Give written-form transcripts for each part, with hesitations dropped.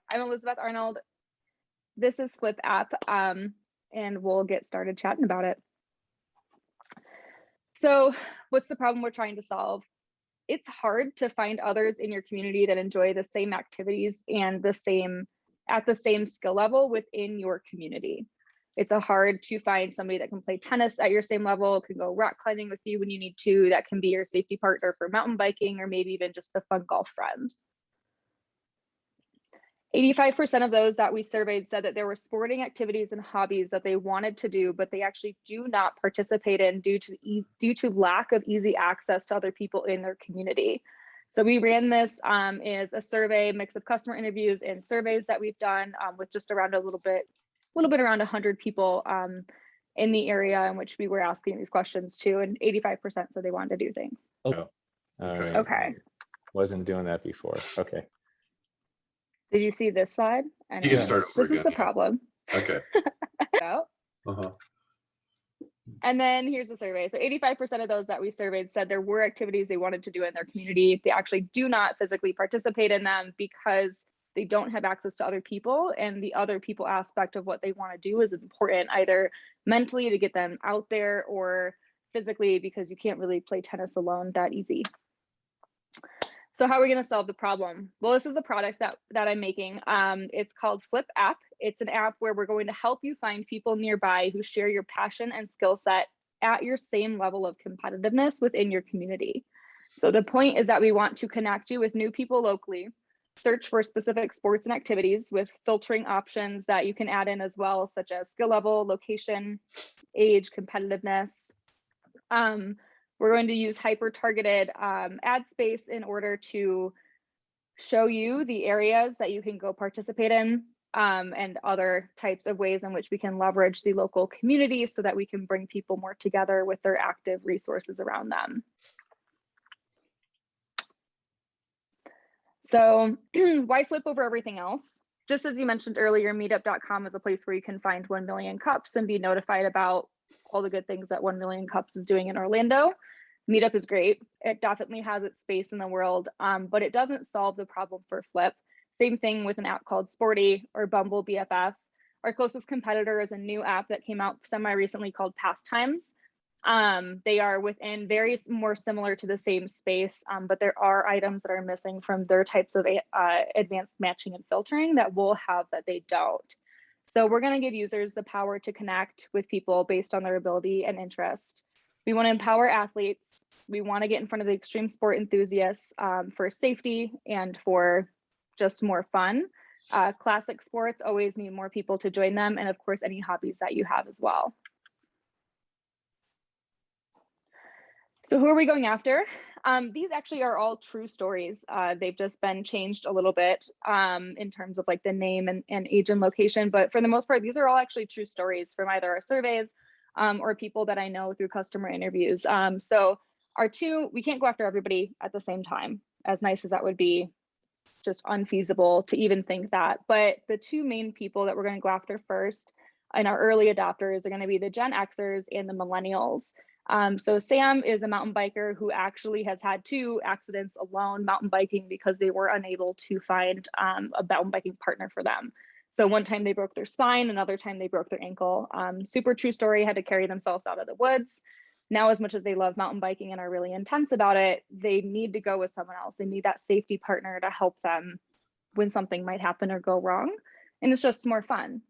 I'm Elizabeth Arnold. This is Flip App, and we'll get started chatting about it. So what's the problem we're trying to solve? It's hard to find others in your community that enjoy the same activities and at the same skill level within your community. It's hard to find somebody that can play tennis at your same level, can go rock climbing with you when you need to, that can be your safety partner for mountain biking, or maybe even just a fun golf friend. 85% of those that we surveyed said that there were sporting activities and hobbies that they wanted to do, but they actually do not participate in due to lack of easy access to other people in their community. So we ran this as a survey, mix of customer interviews and surveys that we've done with just around a little bit around 100 people in the area in which we were asking these questions to, and 85% said they wanted to do things. Oh, all right. Okay. Wasn't doing that before. Okay. Did you see this slide? You can start over This is the problem. Okay. Uh-huh. And then here's the survey. So 85% of those that we surveyed said there were activities they wanted to do in their community. They actually do not physically participate in them because they don't have access to other people, and the other people aspect of what they want to do is important, either mentally to get them out there or physically because you can't really play tennis alone that easy. So how are we going to solve the problem? Well, this is a product that I'm making. It's called Flip App. It's an app where we're going to help you find people nearby who share your passion and skill set at your same level of competitiveness within your community. So the point is that we want to connect you with new people locally, search for specific sports and activities with filtering options that you can add in as well, such as skill level, location, age, competitiveness. We're going to use hyper-targeted ad space in order to show you the areas that you can go participate in and other types of ways in which we can leverage the local community so that we can bring people more together with their active resources around them. So why flip over everything else? Just as you mentioned earlier, meetup.com is a place where you can find 1 million cups and be notified about all the good things that 1 million cups is doing in Orlando. Meetup is great. It definitely has its space in the world, but it doesn't solve the problem for Flip. Same thing with an app called Sporty or Bumble BFF. Our closest competitor is a new app that came out semi-recently called Pastimes. They are within very more similar to the same space, but there are items that are missing from their types of advanced matching and filtering that we'll have that they don't. So we're going to give users the power to connect with people based on their ability and interest. We want to empower athletes. We want to get in front of the extreme sport enthusiasts for safety and for just more fun. Classic sports always need more people to join them, and of course, any hobbies that you have as well. So who are we going after? These actually are all true stories. They've just been changed a little bit in terms of like the name and age and location, but for the most part, these are all actually true stories from either our surveys or people that I know through customer interviews. So we can't go after everybody at the same time. As nice as that would be, it's just unfeasible to even think that. But the two main people that we're going to go after first and our early adopters are going to be the Gen Xers and the millennials. So Sam is a mountain biker who actually has had 2 accidents alone mountain biking because they were unable to find a mountain biking partner for them. So one time they broke their spine, another time they broke their ankle. Super true story, had to carry themselves out of the woods. Now, as much as they love mountain biking and are really intense about it, they need to go with someone else. They need that safety partner to help them when something might happen or go wrong. And it's just more fun.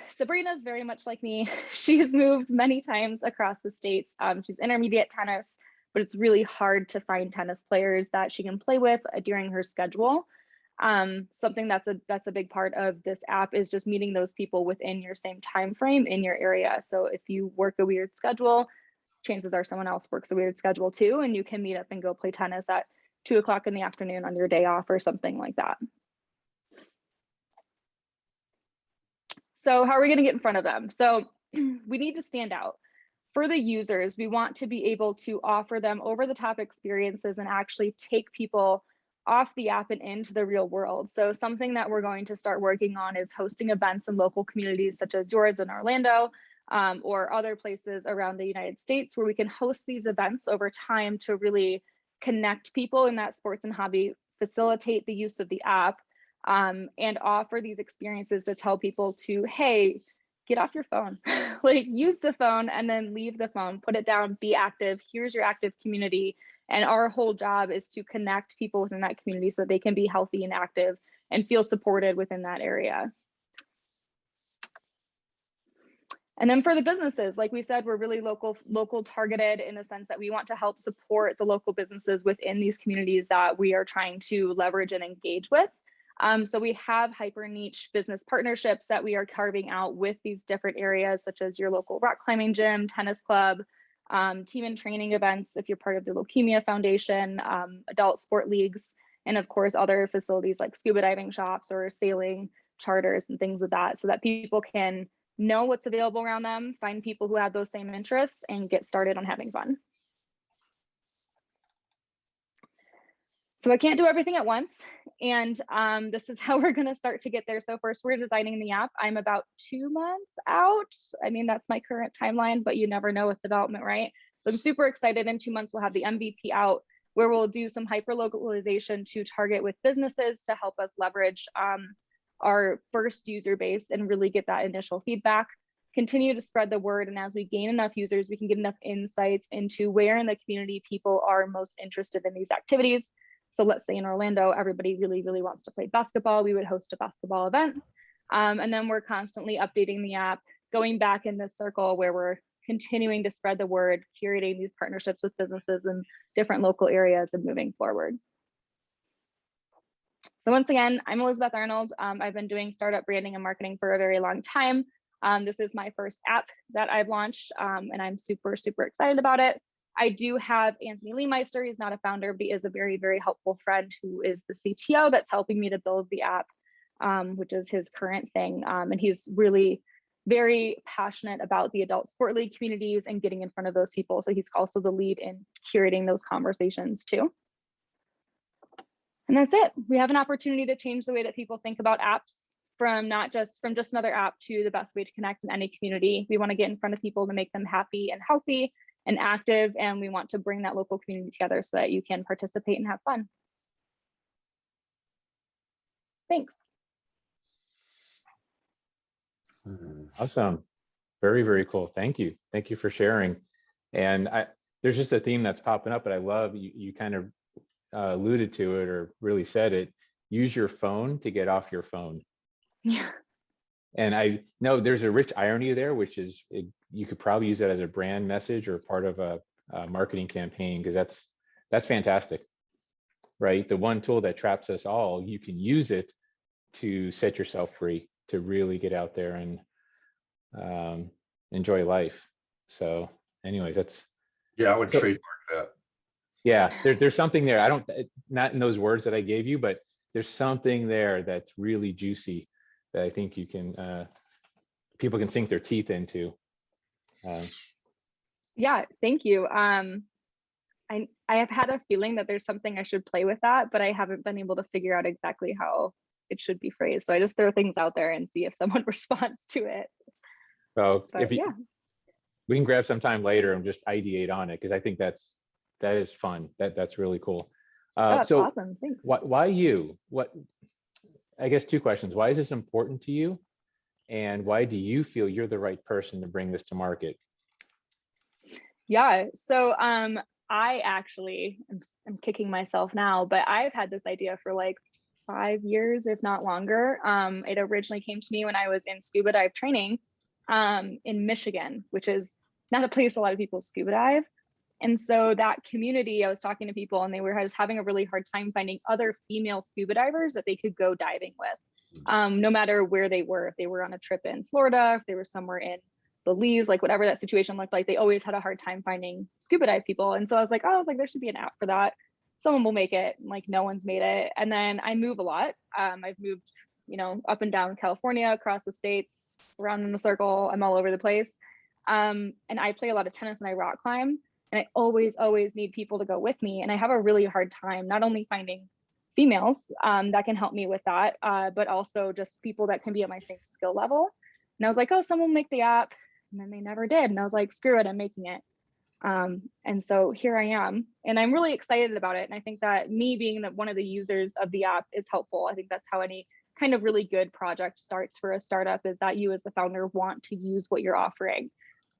Sabrina is very much like me. She's moved many times across the states. She's intermediate tennis, but it's really hard to find tennis players that she can play with during her schedule. Something that's a big part of this app is just meeting those people within your same time frame in your area. So if you work a weird schedule, chances are someone else works a weird schedule too, and you can meet up and go play tennis at 2 o'clock in the afternoon on your day off or something like that. So how are we going to get in front of them? So we need to stand out. For the users, we want to be able to offer them over-the-top experiences and actually take people off the app and into the real world. So something that we're going to start working on is hosting events in local communities such as yours in Orlando or other places around the United States where we can host these events over time to really connect people in that sports and hobby, facilitate the use of the app, and offer these experiences to tell people to, hey, get off your phone, like use the phone and then leave the phone, put it down, be active. Here's your active community. And our whole job is to connect people within that community so they can be healthy and active and feel supported within that area. And then for the businesses, like we said, we're really local targeted in the sense that we want to help support the local businesses within these communities that we are trying to leverage and engage with. So we have hyper niche business partnerships that we are carving out with these different areas, such as your local rock climbing gym, tennis club, team and training events, if you're part of the Leukemia Foundation, adult sport leagues, and of course, other facilities like scuba diving shops or sailing charters and things of that, so that people can know what's available around them, find people who have those same interests, and get started on having fun. So I can't do everything at once. And this is how we're going to start to get there. So first, we're designing the app. I'm about 2 months out. I mean, that's my current timeline, but you never know with development, right? So I'm super excited. In 2 months, we'll have the MVP out, where we'll do some hyper localization to target with businesses to help us leverage our first user base and really get that initial feedback, continue to spread the word. And as we gain enough users, we can get enough insights into where in the community people are most interested in these activities. So let's say in Orlando, everybody really, really wants to play basketball. We would host a basketball event. And then we're constantly updating the app, going back in this circle where we're continuing to spread the word, curating these partnerships with businesses in different local areas and moving forward. So once again, I'm Elizabeth Arnold. I've been doing startup branding and marketing for a very long time. This is my first app that I've launched, and I'm super, super excited about it. I do have Anthony Leemeister. He's not a founder, but he is a very, very helpful friend who is the CTO that's helping me to build the app, which is his current thing. And he's really very passionate about the adult sport league communities and getting in front of those people. So he's also the lead in curating those conversations too. And that's it. We have an opportunity to change the way that people think about apps from just another app to the best way to connect in any community. We want to get in front of people to make them happy and healthy and active, and we want to bring that local community together so that you can participate and have fun. Thanks. Awesome. Very, very cool. Thank you. Thank you for sharing. And there's just a theme that's popping up, but I love you kind of alluded to it or really said it. Use your phone to get off your phone. Yeah. And I know there's a rich irony there, which is you could probably use that as a brand message or part of a marketing campaign, because that's fantastic, right? The one tool that traps us all, you can use it to set yourself free, to really get out there and enjoy life. So anyways, I would trademark that. Yeah, there's something there. I don't, not in those words that I gave you, but there's something there that's really juicy that I think you can, people can sink their teeth into. Yeah, thank you. I have had a feeling that there's something I should play with that, but I haven't been able to figure out exactly how it should be phrased. So I just throw things out there and see if someone responds to it. So But we can grab some time later and just ideate on it, because I think that is fun. That's really cool. that's so awesome. Thanks. Why you? I guess 2 questions. Why is this important to you? And why do you feel you're the right person to bring this to market? Yeah, so I actually, I'm kicking myself now, but I've had this idea for like 5 years, if not longer. It originally came to me when I was in scuba dive training in Michigan, which is not a place a lot of people scuba dive. And so that community, I was talking to people and they were just having a really hard time finding other female scuba divers that they could go diving with, no matter where they were. If they were on a trip in Florida, if they were somewhere in Belize, like whatever that situation looked like, they always had a hard time finding scuba dive people. And so I was like, there should be an app for that. Someone will make it. Like no one's made it. And then I move a lot. I've moved, up and down California, across the states, around in a circle. I'm all over the place. And I play a lot of tennis and I rock climb. And I always need people to go with me. And I have a really hard time not only finding females that can help me with that, but also just people that can be at my same skill level. And I was like, someone will make the app. And then they never did. And I was like, screw it, I'm making it. And so here I am, and I'm really excited about it. And I think that me being one of the users of the app is helpful. I think that's how any kind of really good project starts for a startup, is that you as the founder want to use what you're offering.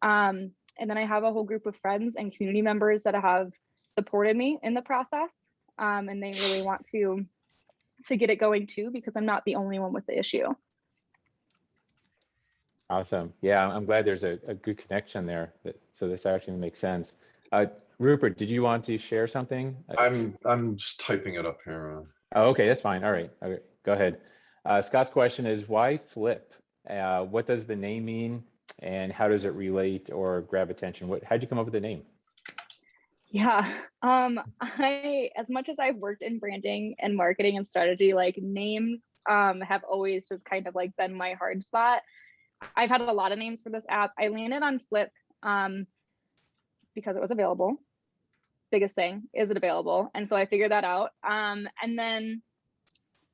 And then I have a whole group of friends and community members that have supported me in the process. And they really want to get it going too, because I'm not the only one with the issue. Awesome. Yeah, I'm glad there's a good connection there. So this actually makes sense. Rupert, did you want to share something? I'm just typing it up here. Oh, okay, that's fine. All right, okay, go ahead. Scott's question is, why Flip? What does the name mean, and how does it relate or grab attention? How'd you come up with the name? Yeah, as much as I've worked in branding and marketing and strategy, like names have always just kind of like been my hard spot. I've had a lot of names for this app. I landed on Flip because it was available. Biggest thing, is it available? And so I figured that out. And then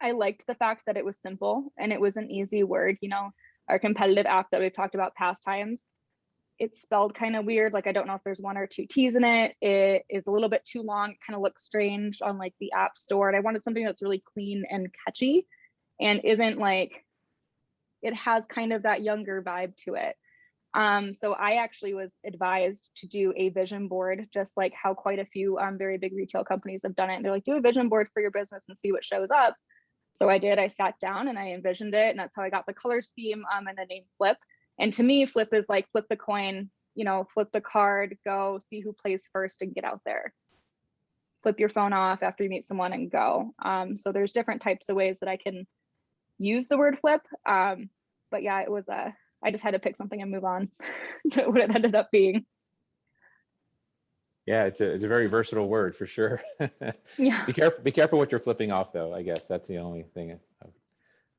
I liked the fact that it was simple and it was an easy word. You know, our competitive app that we've talked about past times, it's spelled kind of weird. Like, I don't know if there's 1 or 2 T's in it. It is a little bit too long. It kind of looks strange on like the app store. And I wanted something that's really clean and catchy and isn't like, it has kind of that younger vibe to it. So I actually was advised to do a vision board, just like how quite a few very big retail companies have done it. And they're like, do a vision board for your business and see what shows up. So I did. I sat down and I envisioned it, and that's how I got the color scheme and the name Flip. And to me, Flip is like flip the coin, you know, flip the card, go see who plays first and get out there. Flip your phone off after you meet someone and go. So there's different types of ways that I can use the word flip. But yeah, it was I just had to pick something and move on. So what it ended up being. Yeah, it's a very versatile word for sure. Yeah. Be careful what you're flipping off though. I guess that's the only thing.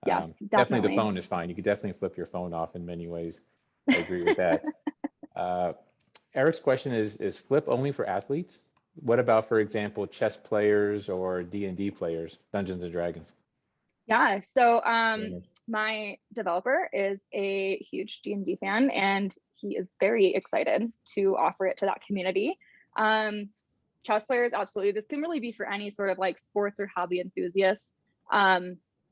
Yes, Definitely the definitely. phone is fine. You could definitely flip your phone off in many ways. I agree with that. Eric's question is Flip only for athletes? What about, for example, chess players or D&D players, Dungeons and Dragons? Yeah, so my developer is a huge D&D fan, and he is very excited to offer it to that community. Chess players, absolutely. This can really be for any sort of like sports or hobby enthusiasts.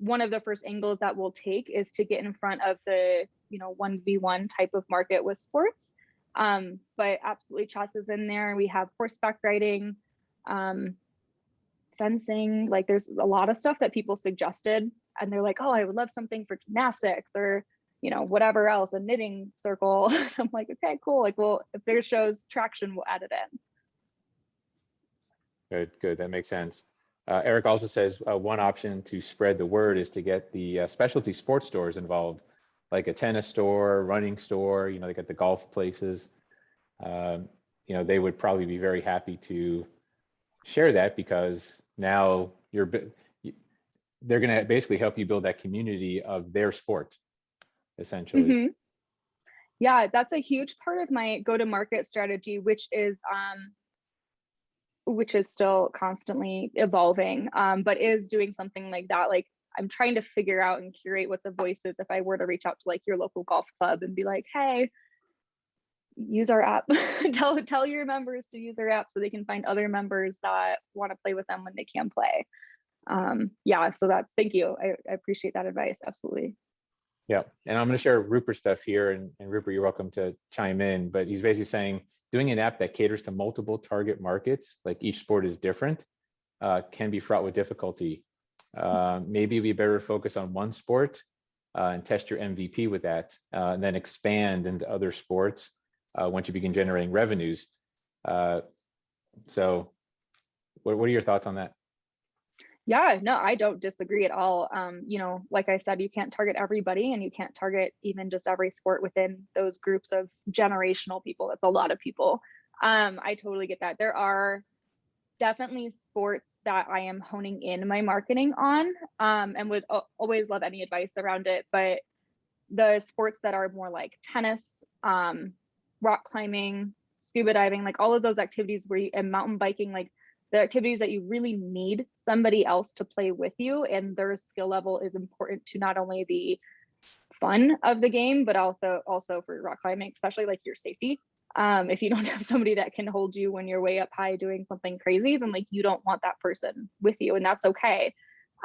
One of the first angles that we'll take is to get in front of the 1v1 type of market with sports. But absolutely, chess is in there. We have horseback riding, fencing. Like, there's a lot of stuff that people suggested, and they're like, oh, I would love something for gymnastics or whatever else, a knitting circle. I'm like, okay, cool. Like, well, if there shows traction, we'll add it in. Good. That makes sense. Eric also says one option to spread the word is to get the specialty sports stores involved, like a tennis store, running store. They got the golf places. They would probably be very happy to share that, because now they're going to basically help you build that community of their sport, essentially. Mm-hmm. Yeah, that's a huge part of my go-to-market strategy, which is still constantly evolving, but is doing something like that. Like, I'm trying to figure out and curate what the voice is if I were to reach out to like your local golf club and be like, hey, use our app. tell your members to use our app so they can find other members that want to play with them when they can play. Yeah, so thank you. I appreciate that advice. Absolutely. Yeah, and I'm going to share Rupert's stuff here, and Rupert, you're welcome to chime in, but he's basically saying doing an app that caters to multiple target markets, like each sport is different, can be fraught with difficulty. Maybe we better focus on one sport and test your MVP with that, and then expand into other sports once you begin generating revenues. So what are your thoughts on that? Yeah, no, I don't disagree at all. Like I said, you can't target everybody, and you can't target even just every sport within those groups of generational people. That's a lot of people. I totally get that. There are definitely sports that I am honing in my marketing on, and would always love any advice around it. But the sports that are more like tennis, rock climbing, scuba diving, like all of those activities and mountain biking, like the activities that you really need somebody else to play with you, and their skill level is important to not only the fun of the game, but also for rock climbing, especially like your safety. If you don't have somebody that can hold you when you're way up high doing something crazy, then like you don't want that person with you, and that's okay.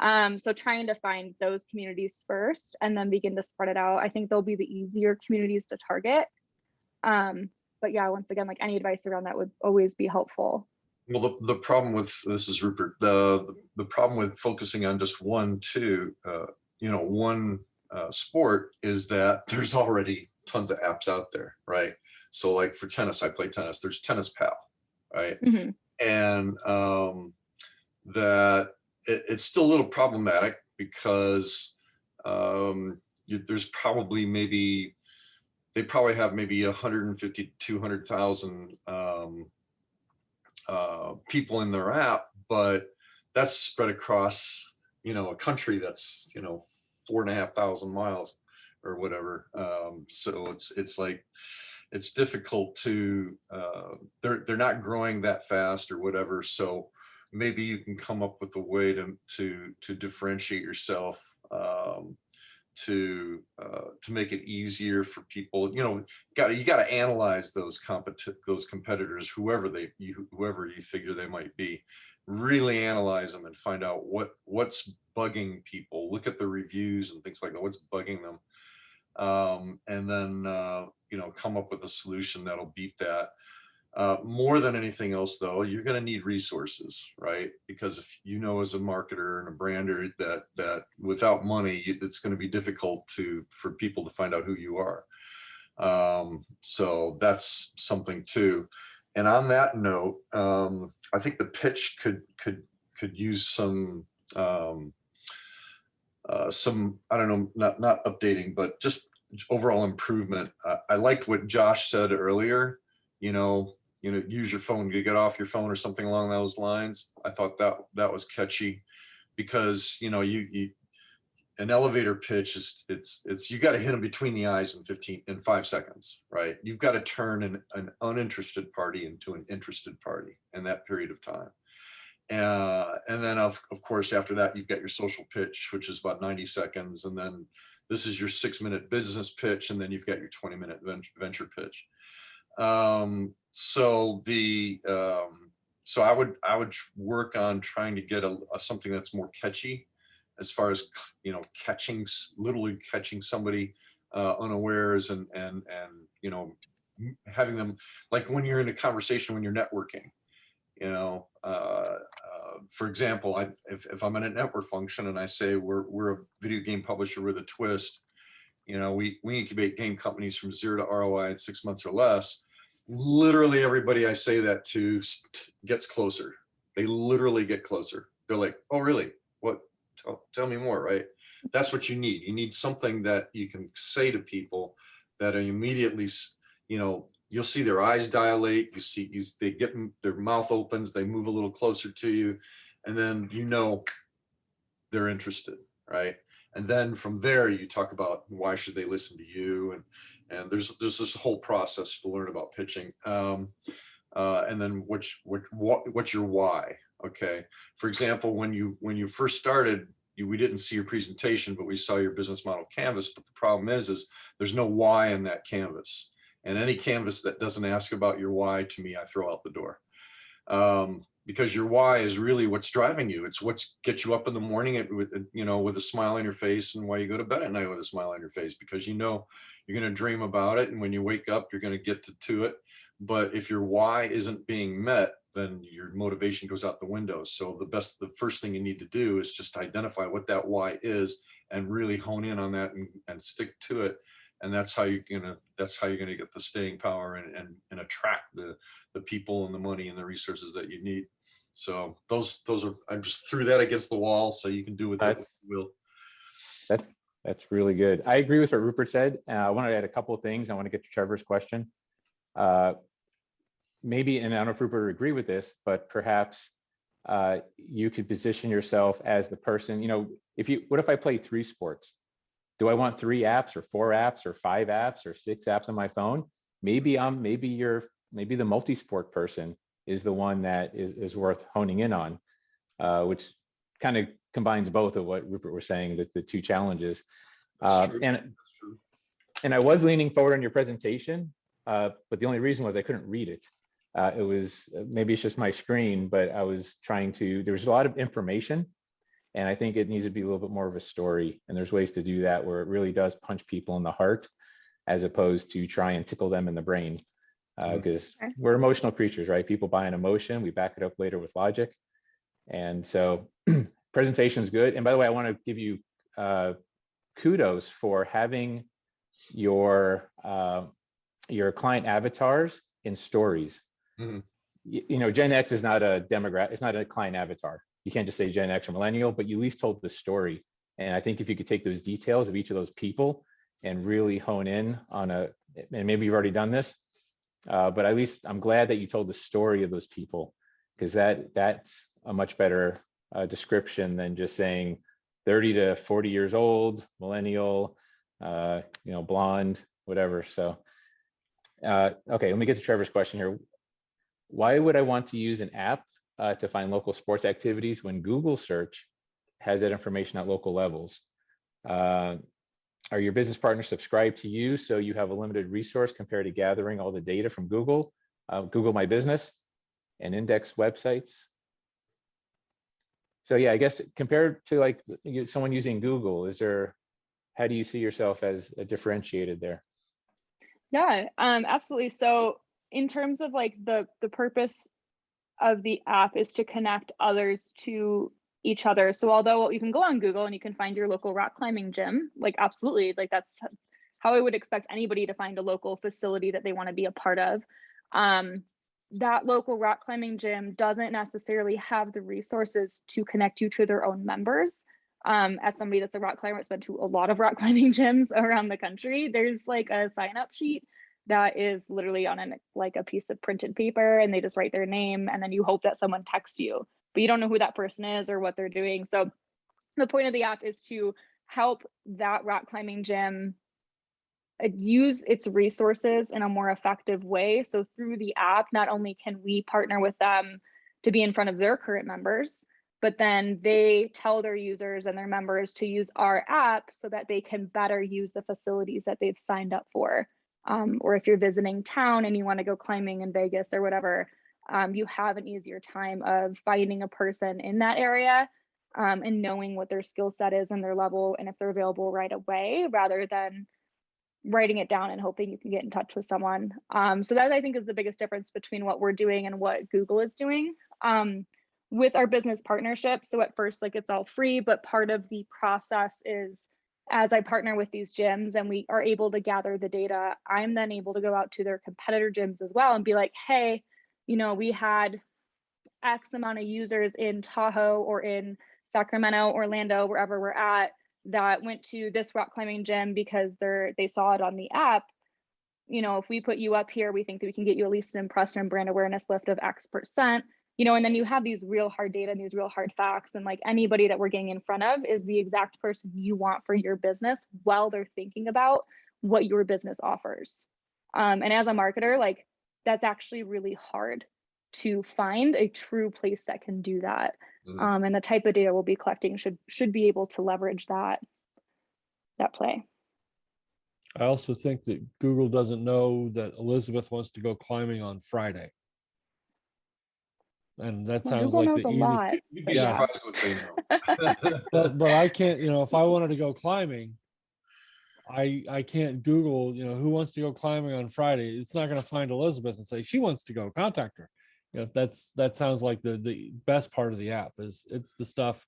So trying to find those communities first and then begin to spread it out. I think they'll be the easier communities to target. But yeah, once again, like any advice around that would always be helpful. Well, the problem with, this is Rupert, the problem with focusing on just one, one sport is that there's already tons of apps out there, right? So like for tennis, I play tennis, there's Tennis Pal, right? Mm-hmm. And that it's still a little problematic because there's probably maybe, they probably have maybe 150 to 200,000 people in their app, but that's spread across, a country that's, 4,500 miles or whatever. So it's like, it's difficult to, they're not growing that fast or whatever. So maybe you can come up with a way to differentiate yourself, to make it easier for people. You got to analyze those competitors, whoever you figure they might be. Really analyze them and find out what's bugging people. Look at the reviews and things like that. What's bugging them, and then come up with a solution that'll beat that. More than anything else, though, you're going to need resources, right? Because if as a marketer and a brander that without money, it's going to be difficult for people to find out who you are. So that's something too. And on that note, I think the pitch could use some I don't know, not updating, but just overall improvement. I liked what Josh said earlier. Use your phone, you get off your phone or something along those lines. I thought that was catchy, because an elevator pitch it's you got to hit them between the eyes in 5 seconds, right? You've got to turn an uninterested party into an interested party in that period of time. And then of course after that you've got your social pitch, which is about 90 seconds, and then this is your 6-minute business pitch, and then you've got your 20-minute venture pitch. So I would work on trying to get something that's more catchy, as far as literally catching somebody unawares, and having them, like when you're in a conversation, when you're networking, for example, if I'm in a network function and I say we're a video game publisher with a twist, we incubate game companies from 0 to ROI in 6 months or less. Literally everybody I say that to gets closer. They literally get closer. They're like, oh, really? What? Tell me more, right? That's what you need. You need something that you can say to people that are immediately, you'll see their eyes dilate. They get their mouth opens, they move a little closer to you, and then they're interested, right? And then from there you talk about why should they listen to you, and there's this whole process to learn about pitching, and then what's your why? Okay, for example, when you first started, we didn't see your presentation, but we saw your business model canvas. But the problem is there's no why in that canvas, and any canvas that doesn't ask about your why, to me, I throw out the door. Because your why is really what's driving you. It's what gets you up in the morning with a smile on your face, and why you go to bed at night with a smile on your face, because you're going to dream about it, and when you wake up, you're going to get to it. But if your why isn't being met, then your motivation goes out the window. So the first thing you need to do is just identify what that why is, and really hone in on that and stick to it. And that's how you're gonna get the staying power and attract the people and the money and the resources that you need. So those are, I just threw that against the wall, so you can do with it what you will. That's really good. I agree with what Rupert said. I want to add a couple of things. I want to get to Trevor's question. Maybe, and I don't know if Rupert would agree with this, but perhaps you could position yourself as the person, what if I play 3 sports? Do I want 3 apps or 4 apps or 5 apps or 6 apps on my phone? Maybe the multi-sport person is the one that is worth honing in on, which kind of combines both of what Rupert was saying, that the 2 challenges. That's true. And I was leaning forward on your presentation, but the only reason was I couldn't read it. It was maybe it's just my screen, but I was trying to. There was a lot of information, and I think it needs to be a little bit more of a story. And there's ways to do that where it really does punch people in the heart, as opposed to try and tickle them in the brain. Because we're emotional creatures, right? People buy an emotion, we back it up later with logic. And so presentation is good. And by the way, I want to give you kudos for having your client avatars in stories. Mm-hmm. You know, Gen X is not a demographic, it's not a client avatar. You can't just say Gen X or millennial, but you at least told the story. And I think if you could take those details of each of those people and really hone in on and maybe you've already done this, but at least I'm glad that you told the story of those people, because that's a much better description than just saying 30 to 40 years old, millennial, blonde, whatever. So, okay, let me get to Trevor's question here. Why would I want to use an app to find local sports activities when Google search has that information at local levels? Are your business partners subscribed to you so you have a limited resource compared to gathering all the data from Google, Google My Business, and index websites? So yeah, I guess compared to like someone using Google, how do you see yourself as differentiated there? Yeah, absolutely. So in terms of like the purpose of the app is to connect others to each other. So although you can go on Google and you can find your local rock climbing gym, like absolutely, like that's how I would expect anybody to find a local facility that they want to be a part of. That local rock climbing gym doesn't necessarily have the resources to connect you to their own members. As somebody that's a rock climber, it's been to a lot of rock climbing gyms around the country. There's like a sign up sheet that is literally on like a piece of printed paper, and they just write their name, and then you hope that someone texts you, but you don't know who that person is or what they're doing. So the point of the app is to help that rock climbing gym use its resources in a more effective way. So through the app, not only can we partner with them to be in front of their current members, but then they tell their users and their members to use our app so that they can better use the facilities that they've signed up for. Or if you're visiting town and you want to go climbing in Vegas or whatever, you have an easier time of finding a person in that area and knowing what their skill set is and their level and if they're available right away, rather than writing it down and hoping you can get in touch with someone. So that I think is the biggest difference between what we're doing and what Google is doing. With our business partnership, so at first, like it's all free, but part of the process is as I partner with these gyms and we are able to gather the data, I'm then able to go out to their competitor gyms as well and be like, hey, we had X amount of users in Tahoe or in Sacramento, Orlando, wherever we're at, that went to this rock climbing gym because they saw it on the app. If we put you up here, we think that we can get you at least an impression and brand awareness lift of X%. And then you have these real hard data and these real hard facts, and like anybody that we're getting in front of is the exact person you want for your business while they're thinking about what your business offers. And as a marketer, like that's actually really hard to find a true place that can do that. And the type of data we'll be collecting should be able to leverage that play. I also think that Google doesn't know that Elizabeth wants to go climbing on Friday. And that sounds Google like knows the a easiest. lot. You'd be Yeah. surprised what they know. But I can't, if I wanted to go climbing, I can't Google, who wants to go climbing on Friday. It's not going to find Elizabeth and say she wants to go. Contact her. That sounds like the best part of the app is it's the stuff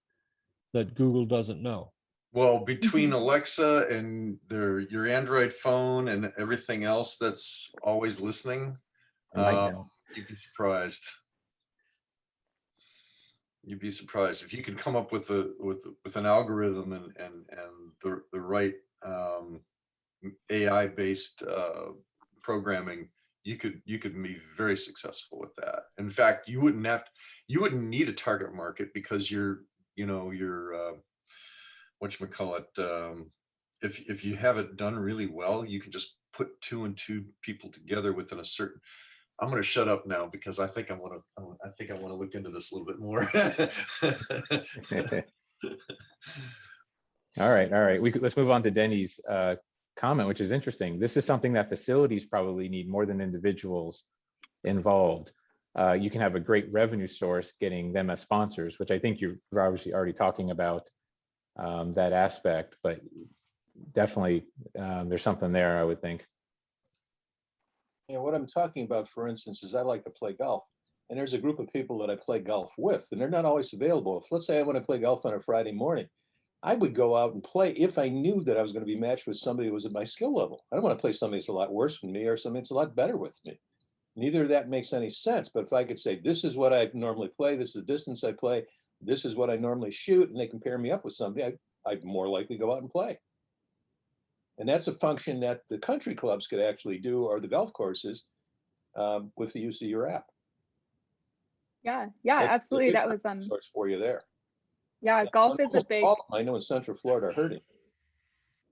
that Google doesn't know. Well, between Alexa and your Android phone and everything else that's always listening, you'd be surprised. You'd be surprised if you could come up with an algorithm and the right AI based programming. You could be very successful with that. In fact, you wouldn't need a target market because you're whatchamacallit, if you have it done really well, you can just put 2 and 2 people together within a certain. I'm going to shut up now because I think I want to look into this a little bit more. All right. Let's move on to Denny's comment, which is interesting. This is something that facilities probably need more than individuals involved. You can have a great revenue source getting them as sponsors, which I think you're obviously already talking about that aspect, but definitely there's something there, I would think. Yeah, what I'm talking about, for instance, is I like to play golf. And there's a group of people that I play golf with, and they're not always available. If, let's say I want to play golf on a Friday morning, I would go out and play if I knew that I was going to be matched with somebody who was at my skill level. I don't want to play somebody that's a lot worse than me or somebody that's a lot better with me. Neither of that makes any sense. But if I could say, this is what I normally play, this is the distance I play, this is what I normally shoot, and they can pair me up with somebody, I'd more likely go out and play. And that's a function that the country clubs could actually do, or the golf courses, with the use of your app. Yeah, That's absolutely. a That was source for you there. yeah, golf is a Almost big, all of them I know in Central Florida are hurting.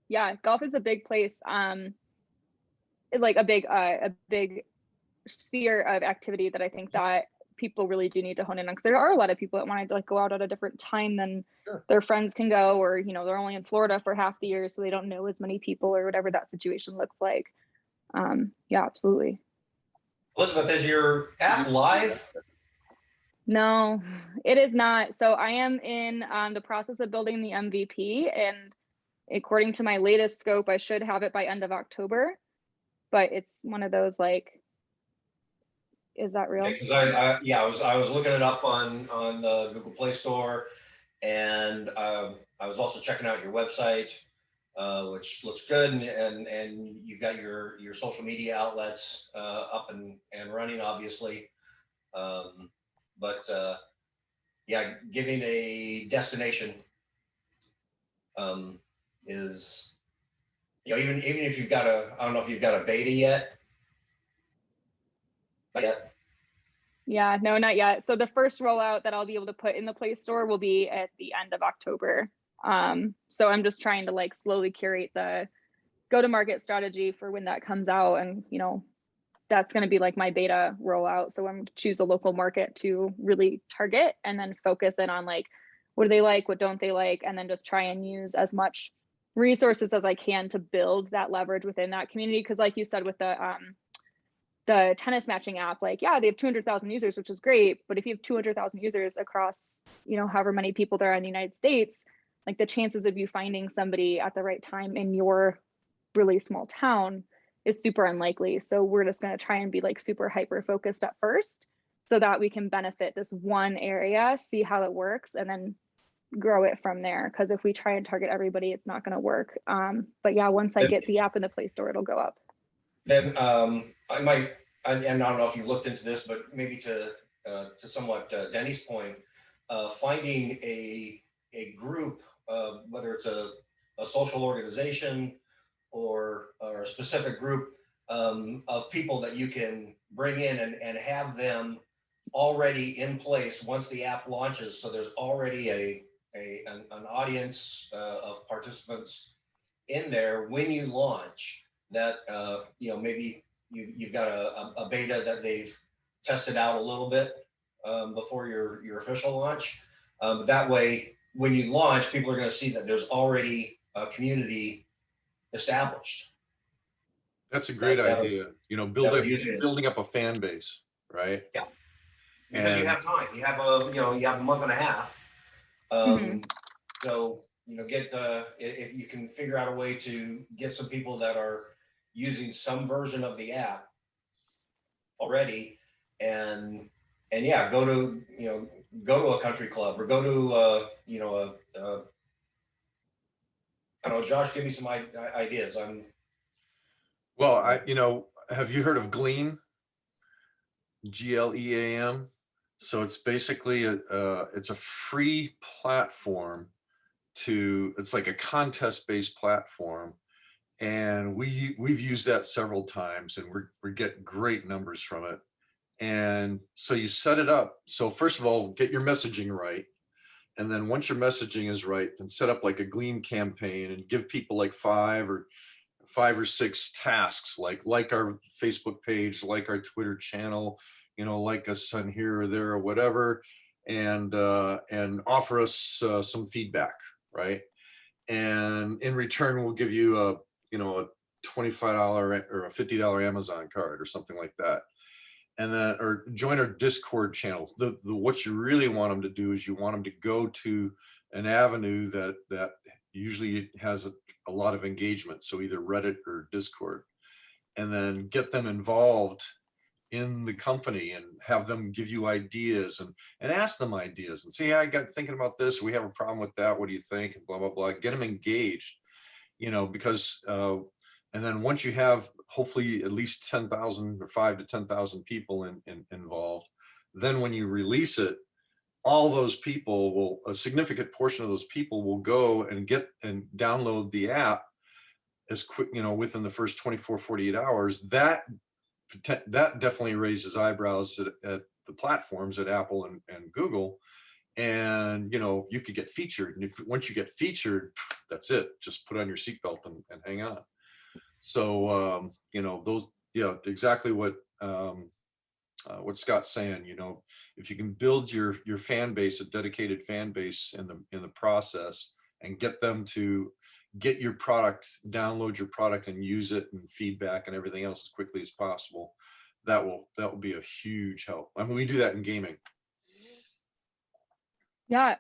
yeah, golf is a big place. Like a big sphere of activity that I think that people really do need to hone in on, because there are a lot of people that want to like go out at a different time than their friends can go, or you know, they're only in Florida for half the year, so they don't know as many people or whatever that situation looks like. Yeah, absolutely. Elizabeth, is your app live? No, it is not. So I am in the process of building the MVP, and according to my latest scope, I should have it by end of October. But it's one of those like, is that real? Because I was looking it up on the Google Play Store, and I was also checking out your website, which looks good, and you've got your social media outlets up and running, obviously. But yeah, giving a destination is, you know, even if you've got I don't know if you've got a beta yet. Not yet. Yeah, no, not yet. So the first rollout that I'll be able to put in the Play Store will be at the end of October. So I'm just trying to like slowly curate the go-to-market strategy for when that comes out, and you know, that's going to be like my beta rollout. So I'm going to choose a local market to really target, and then focus in on like, what do they like, what don't they like, and then just try and use as much resources as I can to build that leverage within that community. Because like you said with the tennis matching app, like, yeah, they have 200,000 users, which is great. But if you have 200,000 users across, you know, however many people there are in the United States, like the chances of you finding somebody at the right time in your really small town is super unlikely. So we're just going to try and be like super hyper focused at first, so that we can benefit this one area, see how it works, and then grow it from there. Because if we try and target everybody, it's not going to work. But yeah, once I get the app in the Play Store, it'll go up. Then I might, and I don't know if you looked into this, but maybe to somewhat Denny's point, finding a group, whether it's a social organization or a specific group of people that you can bring in and have them already in place once the app launches. So there's already an audience of participants in there when you launch, that you know, maybe you've got a beta that they've tested out a little bit before your official launch. That way, when you launch, people are going to see that there's already a community established. That's a great idea. You know, building up a fan base, right? Yeah. Because you have time. You have a month and a half. So you know, get if you can figure out a way to get some people that are using some version of the app already, and yeah, go to a country club, or go to I don't know, Josh, give me some ideas. Well, have you heard of Gleam? GLEAM. So it's basically it's a free platform it's like a contest-based platform, and we've used that several times, and we get great numbers from it. And so you set it up. So first of all, get your messaging right. And then once your messaging is right, then set up like a Gleam campaign and give people like five or six tasks, like our Facebook page, like our Twitter channel, like us on here or there or whatever, and offer us some feedback, right? And in return, we'll give you you know, a $25 or a $50 Amazon card or something like that. And then, or join our Discord channel. What you really want them to do is you want them to go to an avenue that usually has a lot of engagement. So either Reddit or Discord, and then get them involved in the company and have them give you ideas and ask them ideas and say, yeah, I got thinking about this. We have a problem with that. What do you think? And blah, blah, blah. Get them engaged, you know, because, and then once you have hopefully at least 10,000 or 5 to 10,000 people involved, then when you release it, all those people will, a significant portion of those people will go and get and download the app as quick, you know, within the first 24, 48 hours. That definitely raises eyebrows at the platforms at Apple and Google. And, you know, you could get featured. And once you get featured, that's it. Just put on your seatbelt and hang on. So, you know, those, yeah, exactly what Scott's saying, you know, if you can build your fan base, a dedicated fan base in the process, and get them to get your product, download your product and use it, and feedback and everything else as quickly as possible, that will be a huge help. I mean, we do that in gaming. Yeah,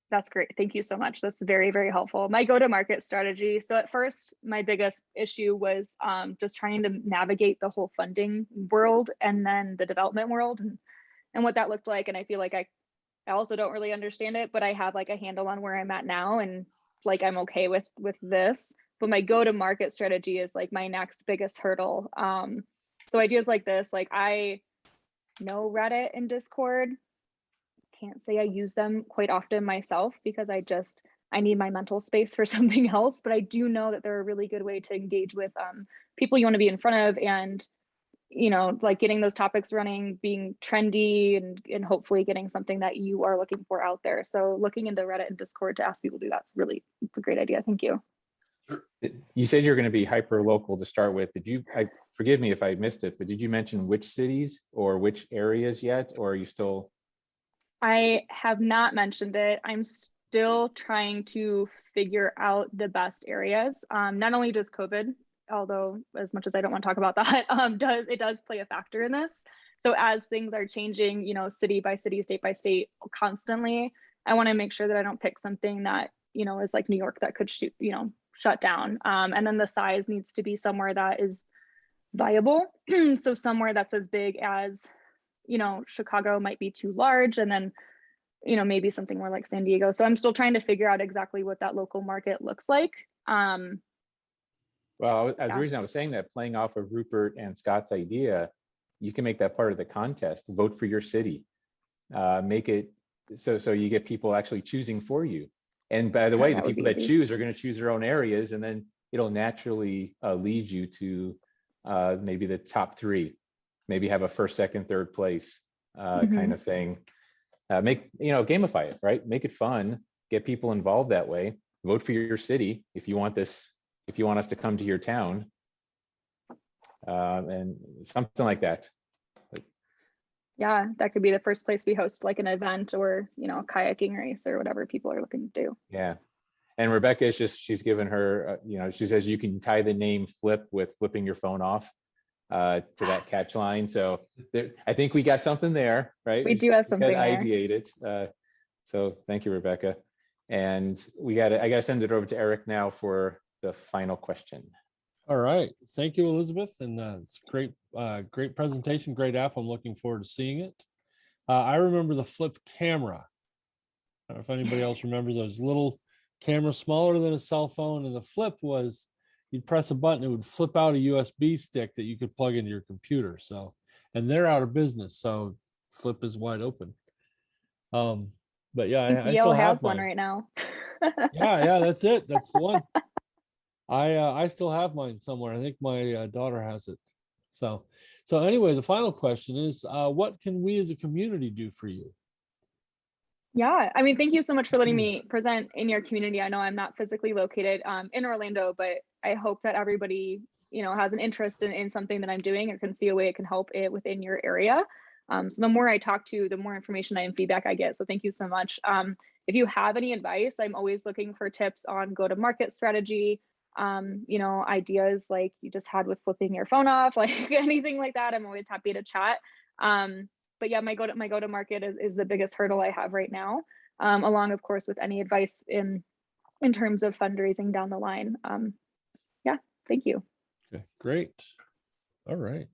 that's great. Thank you so much. That's very, very helpful. My go-to-market strategy. So at first, my biggest issue was just trying to navigate the whole funding world and then the development world and what that looked like. And I feel like I also don't really understand it, but I have like a handle on where I'm at now, and like I'm okay with this. But my go-to-market strategy is like my next biggest hurdle. So ideas like this, like I know Reddit and Discord. Can't say I use them quite often myself because I need my mental space for something else, but I do know that they're a really good way to engage with people you want to be in front of, and you know, like getting those topics running, being trendy, and hopefully getting something that you are looking for out there. So looking into Reddit and Discord to ask people to do that's it's a great idea. Thank you. You said you're going to be hyper local to start with. Did you, forgive me if I missed it, but did you mention which cities or which areas yet, or are you still? I have not mentioned it. I'm still trying to figure out the best areas. Not only does COVID, although as much as I don't want to talk about that, it does play a factor in this. So as things are changing, you know, city by city, state by state, constantly, I want to make sure that I don't pick something that, you know, is like New York that could shut down. And then the size needs to be somewhere that is viable. So somewhere that's as big as, you know, Chicago might be too large, and then, you know, maybe something more like San Diego. So I'm still trying to figure out exactly what that local market looks like. Well, the reason I was saying that, playing off of Rupert and Scott's idea, you can make that part of the contest. Vote for your city. Make it so you get people actually choosing for you. And by the way, the people that choose are going to choose their own areas, and then it'll naturally lead you to maybe the top 3. Maybe have a first, second, third place kind of thing. Gamify it, right? Make it fun. Get people involved that way. Vote for your city if you want this. If you want us to come to your town, and something like that. Yeah, that could be the first place we host like an event, or, you know, a kayaking race or whatever people are looking to do. Yeah. And Rebecca is she's given her, she says you can tie the name Flip with flipping your phone off to that catch line. So I think we got something there, right? We do have something there. Ideated. So thank you, Rebecca. And I got to send it over to Eric now for the final question. All right. Thank you, Elizabeth. And it's great, great presentation, great app. I'm looking forward to seeing it. I remember the Flip camera. I don't know if anybody else remembers those little cameras, smaller than a cell phone. And the Flip was, you'd press a button, it would flip out a USB stick that you could plug into your computer. So, and they're out of business. So Flip is wide open. But yeah, I still have one right now. yeah, that's it. That's the one. I still have mine somewhere. I think my daughter has it. So anyway, the final question is, what can we as a community do for you? Yeah, I mean, thank you so much for letting me present in your community. I know I'm not physically located in Orlando, but I hope that everybody, you know, has an interest in something that I'm doing or can see a way it can help it within your area. So the more I talk to, the more information and feedback I get. So thank you so much. If you have any advice, I'm always looking for tips on go-to-market strategy, you know, ideas like you just had with flipping your phone off, like anything like that, I'm always happy to chat. But yeah, my go to market is the biggest hurdle I have right now, along of course with any advice in terms of fundraising down the line. Yeah, thank you. Okay, great. All right.